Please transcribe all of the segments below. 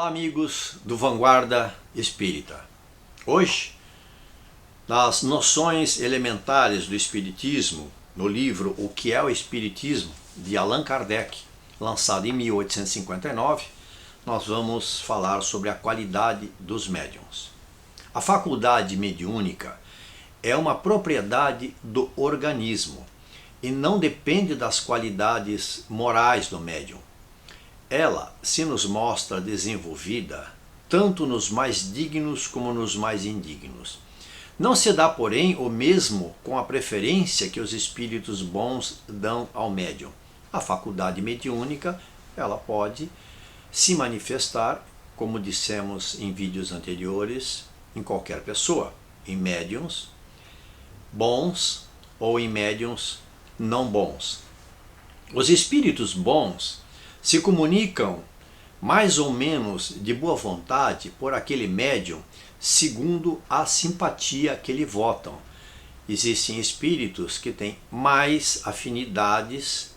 Olá, amigos do Vanguarda Espírita. Hoje, nas noções elementares do Espiritismo, no livro O que é o Espiritismo, de Allan Kardec, lançado em 1859, nós vamos falar sobre a qualidade dos médiuns. A faculdade mediúnica é uma propriedade do organismo e não depende das qualidades morais do médium. Ela se nos mostra desenvolvida tanto nos mais dignos como nos mais indignos. Não se dá, porém, o mesmo com a preferência que os espíritos bons dão ao médium. A faculdade mediúnica, ela pode se manifestar, como dissemos em vídeos anteriores, em qualquer pessoa, em médiums bons ou em médiums não bons. Os espíritos bons se comunicam mais ou menos de boa vontade por aquele médium segundo a simpatia que lhe votam. Existem espíritos que têm mais afinidades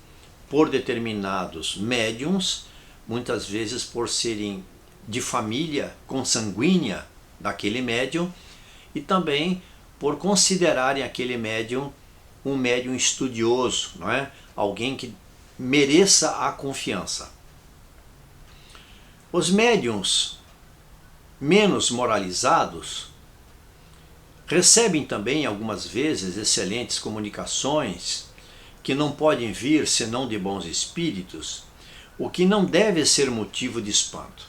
por determinados médiums, muitas vezes por serem de família consanguínea daquele médium e também por considerarem aquele médium um médium estudioso, não é? Alguém que mereça a confiança. Os médiuns menos moralizados recebem também algumas vezes excelentes comunicações que não podem vir senão de bons espíritos, o que não deve ser motivo de espanto.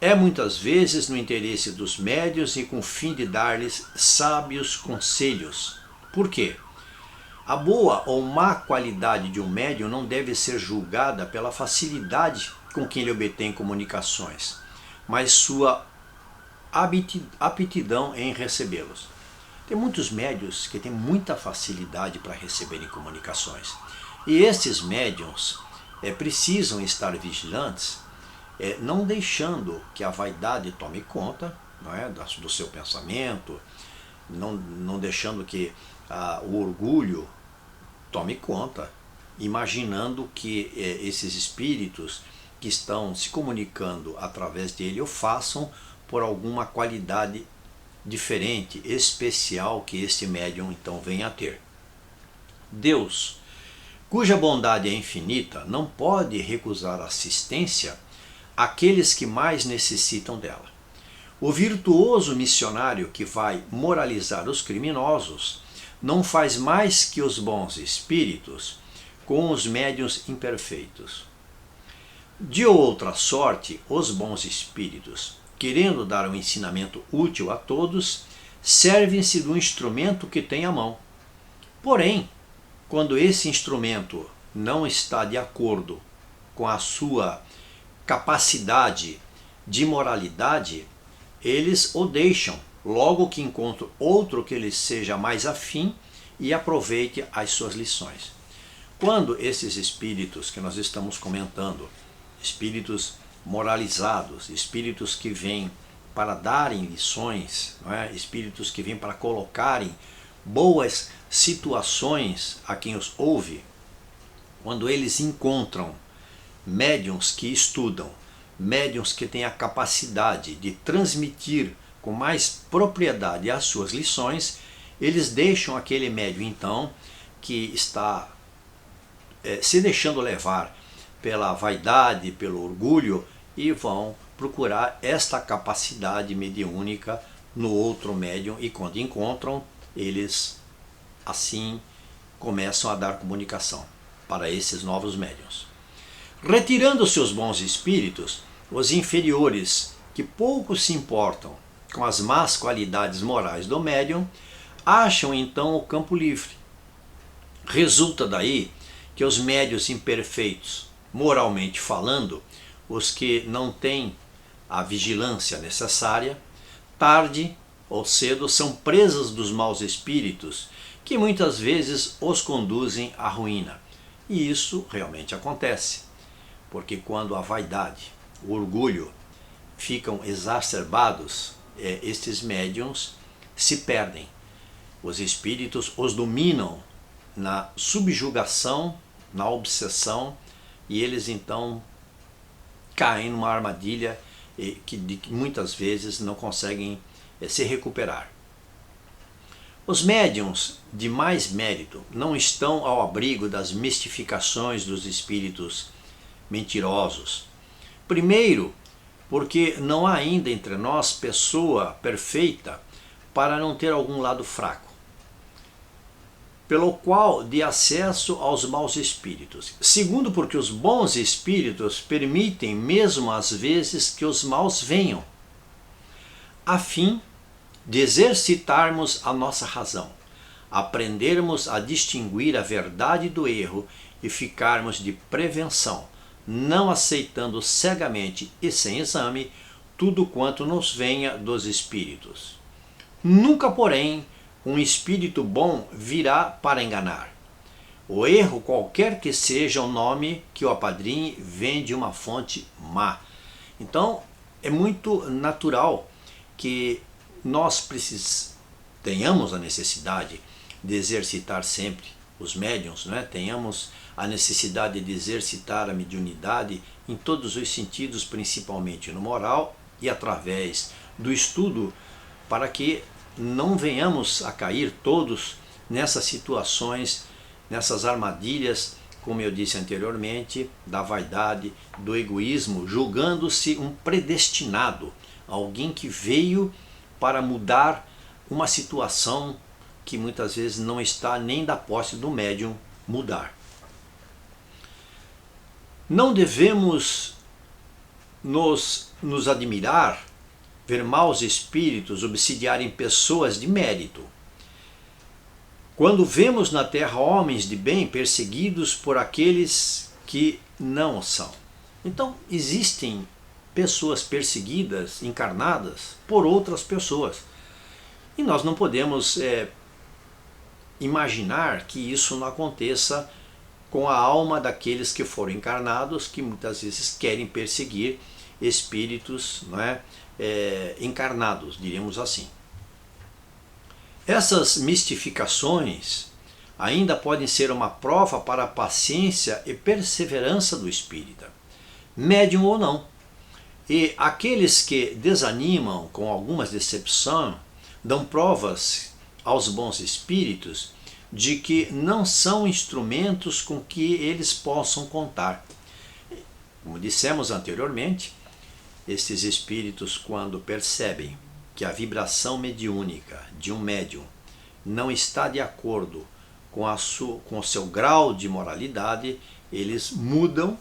É muitas vezes no interesse dos médiuns e com o fim de dar-lhes sábios conselhos. Por quê? A boa ou má qualidade de um médium não deve ser julgada pela facilidade com que ele obtém comunicações, mas sua aptidão em recebê-los. Tem muitos médiuns que têm muita facilidade para receberem comunicações. E estes médiuns precisam estar vigilantes, não deixando que a vaidade tome conta, não é, do seu pensamento, não deixando que o orgulho tome conta, imaginando que esses espíritos que estão se comunicando através dele o façam por alguma qualidade diferente, especial que este médium então venha a ter. Deus, cuja bondade é infinita, não pode recusar assistência àqueles que mais necessitam dela. O virtuoso missionário que vai moralizar os criminosos não faz mais que os bons espíritos com os médiuns imperfeitos. De outra sorte, os bons espíritos, querendo dar um ensinamento útil a todos, servem-se do instrumento que têm à mão. Porém, quando esse instrumento não está de acordo com a sua capacidade de moralidade, eles o deixam, logo que encontram outro que lhes seja mais afim e aproveite as suas lições. Quando esses espíritos que nós estamos comentando, espíritos moralizados, espíritos que vêm para darem lições, não é? Espíritos que vêm para colocarem boas situações a quem os ouve, quando eles encontram médiuns que estudam, médiuns que têm a capacidade de transmitir com mais propriedade as suas lições, eles deixam aquele médium então que está se deixando levar pela vaidade, pelo orgulho e vão procurar esta capacidade mediúnica no outro médium e quando encontram, eles assim começam a dar comunicação para esses novos médiuns. Retirando-se os bons espíritos, os inferiores, que pouco se importam com as más qualidades morais do médium, acham então o campo livre. Resulta daí que os médiuns imperfeitos, moralmente falando, os que não têm a vigilância necessária, tarde ou cedo são presas dos maus espíritos, que muitas vezes os conduzem à ruína. E isso realmente acontece, porque quando a vaidade, o orgulho ficam exacerbados, estes médiuns se perdem. Os espíritos os dominam na subjugação, na obsessão, e eles então caem numa armadilha que muitas vezes não conseguem se recuperar. Os médiuns de mais mérito não estão ao abrigo das mistificações dos espíritos mentirosos. Primeiro, porque não há ainda entre nós pessoa perfeita para não ter algum lado fraco, pelo qual dê acesso aos maus espíritos. Segundo, porque os bons espíritos permitem mesmo às vezes que os maus venham, a fim de exercitarmos a nossa razão, aprendermos a distinguir a verdade do erro e ficarmos de prevenção, não aceitando cegamente e sem exame tudo quanto nos venha dos espíritos. Nunca, porém, um espírito bom virá para enganar. O erro, qualquer que seja o nome que o apadrinhe, vem de uma fonte má. Então, é muito natural que nós tenhamos a necessidade de exercitar sempre os médiuns, né? Tenhamos a necessidade de exercitar a mediunidade em todos os sentidos, principalmente no moral e através do estudo, para que não venhamos a cair todos nessas situações, nessas armadilhas, como eu disse anteriormente, da vaidade, do egoísmo, julgando-se um predestinado, alguém que veio para mudar uma situação que muitas vezes não está nem da posse do médium mudar. Não devemos nos admirar, ver maus espíritos obsidiarem pessoas de mérito. Quando vemos na terra homens de bem perseguidos por aqueles que não são. Então, existem pessoas perseguidas, encarnadas, por outras pessoas. E nós não podemos imaginar que isso não aconteça com a alma daqueles que foram encarnados, que muitas vezes querem perseguir espíritos, não é? Encarnados, diríamos assim. Essas mistificações ainda podem ser uma prova para a paciência e perseverança do espírita, médium ou não. E aqueles que desanimam com algumas decepções dão provas aos bons espíritos de que não são instrumentos com que eles possam contar. Como dissemos anteriormente, estes espíritos, quando percebem que a vibração mediúnica de um médium não está de acordo com o seu grau de moralidade, eles mudam,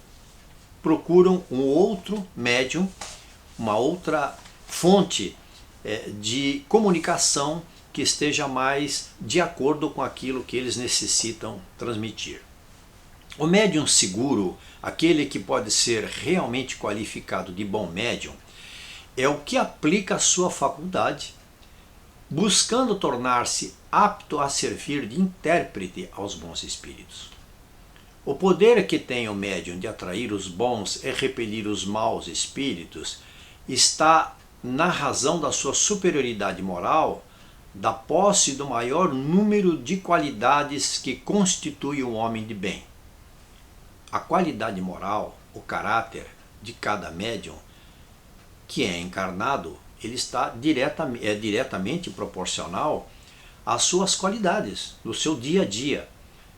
procuram um outro médium, uma outra fonte de comunicação que esteja mais de acordo com aquilo que eles necessitam transmitir. O médium seguro, aquele que pode ser realmente qualificado de bom médium, é o que aplica a sua faculdade, buscando tornar-se apto a servir de intérprete aos bons espíritos. O poder que tem o médium de atrair os bons e repelir os maus espíritos está na razão da sua superioridade moral, da posse do maior número de qualidades que constitui um homem de bem. A qualidade moral, o caráter de cada médium que é encarnado, ele está diretamente proporcional às suas qualidades, no seu dia a dia.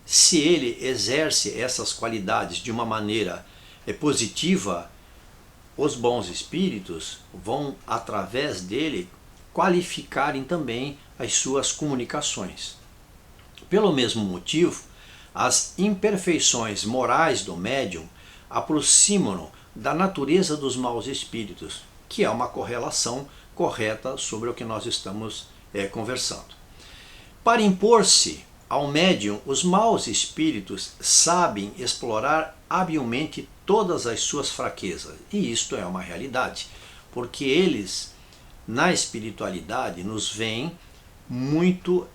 Se ele exerce essas qualidades de uma maneira positiva, os bons espíritos vão, através dele, qualificarem também as suas comunicações. Pelo mesmo motivo, as imperfeições morais do médium aproximam-no da natureza dos maus espíritos, que é uma correlação correta sobre o que nós estamos conversando. Para impor-se ao médium, os maus espíritos sabem explorar habilmente todas as suas fraquezas, e isto é uma realidade, porque eles, na espiritualidade, nos veem muito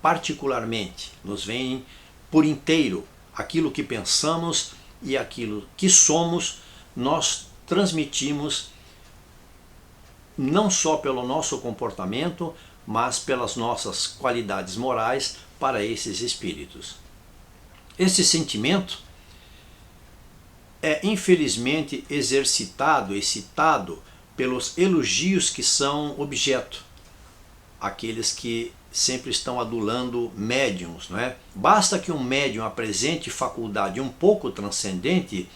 particularmente, nos veem por inteiro. Aquilo que pensamos e aquilo que somos, nós transmitimos não só pelo nosso comportamento, mas pelas nossas qualidades morais para esses espíritos. Esse sentimento é infelizmente excitado pelos elogios que são objeto, aqueles que sempre estão adulando médiums, não é? Basta que um médium apresente faculdade um pouco transcendente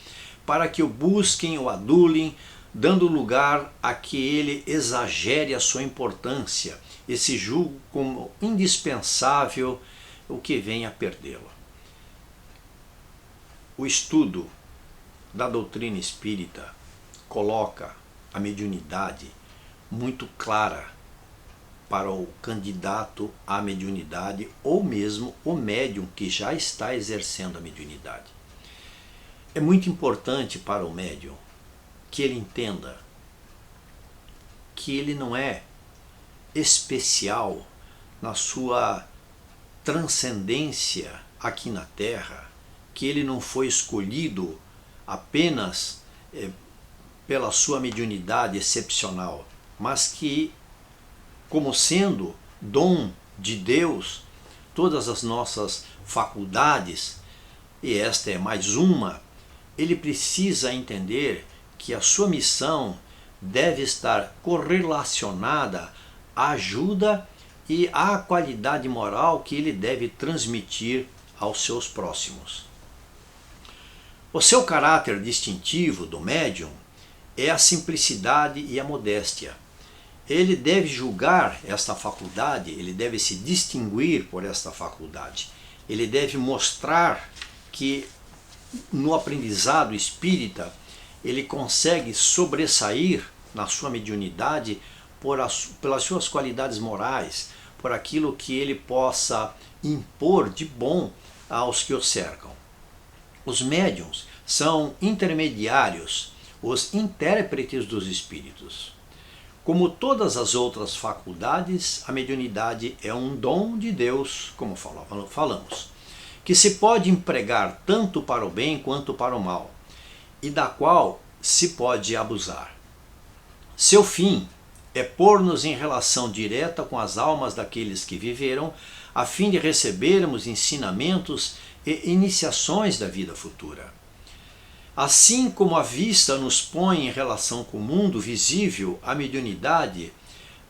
para que o busquem, o adulem, dando lugar a que ele exagere a sua importância e se julgue como indispensável, o que vem a perdê-lo. O estudo da doutrina espírita coloca a mediunidade muito clara para o candidato à mediunidade ou mesmo o médium que já está exercendo a mediunidade. É muito importante para o médium que ele entenda que ele não é especial na sua transcendência aqui na Terra, que ele não foi escolhido apenas pela sua mediunidade excepcional, mas que, como sendo dom de Deus, todas as nossas faculdades, e esta é mais uma, ele precisa entender que a sua missão deve estar correlacionada à ajuda e à qualidade moral que ele deve transmitir aos seus próximos. O seu caráter distintivo do médium é a simplicidade e a modéstia. Ele deve julgar esta faculdade, ele deve se distinguir por esta faculdade. Ele deve mostrar que no aprendizado espírita ele consegue sobressair na sua mediunidade pelas suas qualidades morais, por aquilo que ele possa impor de bom aos que o cercam. Os médiuns são intermediários, os intérpretes dos espíritos. Como todas as outras faculdades, a mediunidade é um dom de Deus, como falamos, que se pode empregar tanto para o bem quanto para o mal, e da qual se pode abusar. Seu fim é pôr-nos em relação direta com as almas daqueles que viveram, a fim de recebermos ensinamentos e iniciações da vida futura. Assim como a vista nos põe em relação com o mundo visível, a mediunidade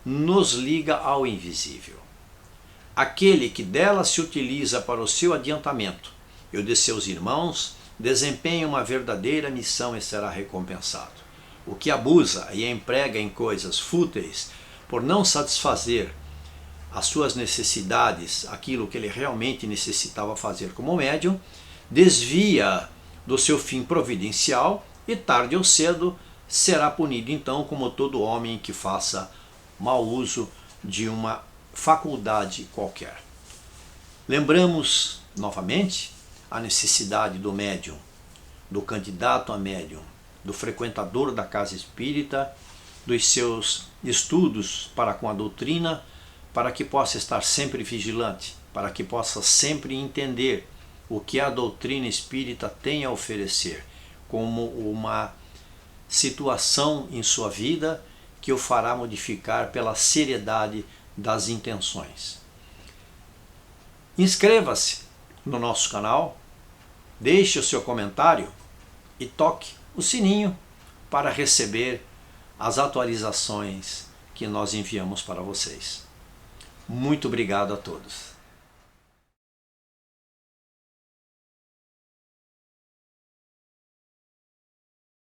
nos liga ao invisível. Aquele que dela se utiliza para o seu adiantamento e o de seus irmãos desempenha uma verdadeira missão e será recompensado. O que abusa e emprega em coisas fúteis por não satisfazer as suas necessidades, aquilo que ele realmente necessitava fazer como médium, desvia do seu fim providencial e tarde ou cedo será punido então como todo homem que faça mau uso de uma faculdade qualquer. Lembramos novamente a necessidade do médium, do candidato a médium, do frequentador da casa espírita, dos seus estudos para com a doutrina, para que possa estar sempre vigilante, para que possa sempre entender o que a doutrina espírita tem a oferecer como uma situação em sua vida que o fará modificar pela seriedade das intenções. Inscreva-se no nosso canal, deixe o seu comentário e toque o sininho para receber as atualizações que nós enviamos para vocês. Muito obrigado a todos.